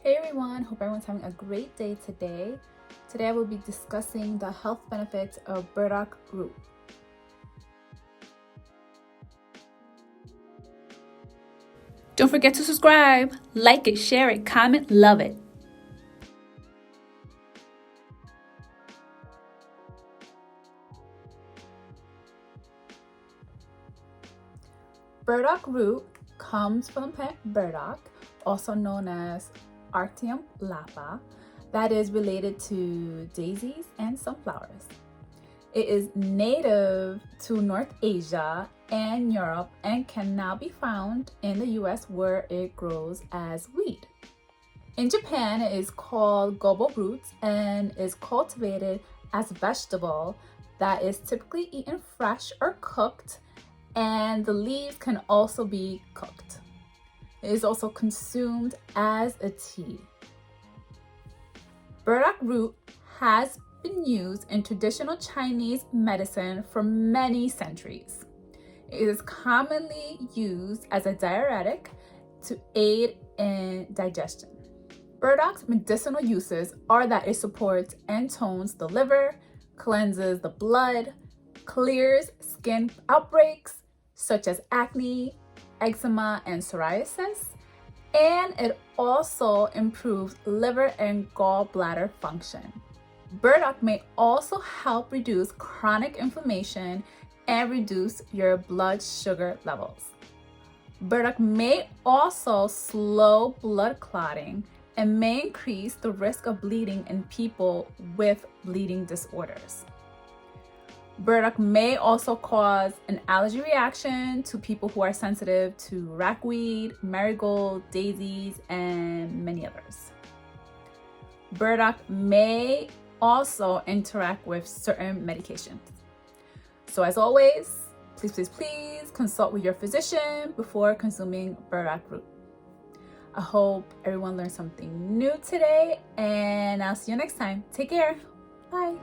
Hey everyone, hope everyone's having a great day today. Today I will be discussing the health benefits of burdock root. Don't forget to subscribe, like it, share it, comment, love it. Burdock root comes from the plant burdock, also known as Artium lapa, that is related to daisies and sunflowers. It is native to North Asia and Europe and can now be found in the US where it grows as weed. In Japan, it is called gobo roots and is cultivated as a vegetable that is typically eaten fresh or cooked, and the leaves can also be cooked. It is also consumed as a tea. Burdock root has been used in traditional Chinese medicine for many centuries. It is commonly used as a diuretic to aid in digestion. Burdock's medicinal uses are that it supports and tones the liver, cleanses the blood, clears skin outbreaks such as acne, eczema, and psoriasis, and it also improves liver and gallbladder function. Burdock may also help reduce chronic inflammation and reduce your blood sugar levels. Burdock may also slow blood clotting and may increase the risk of bleeding in people with bleeding disorders. Burdock may also cause an allergy reaction to people who are sensitive to ragweed, marigold, daisies, and many others. Burdock may also interact with certain medications. So as always, please consult with your physician before consuming burdock root. I hope everyone learned something new today, and I'll see you next time. Take care. Bye.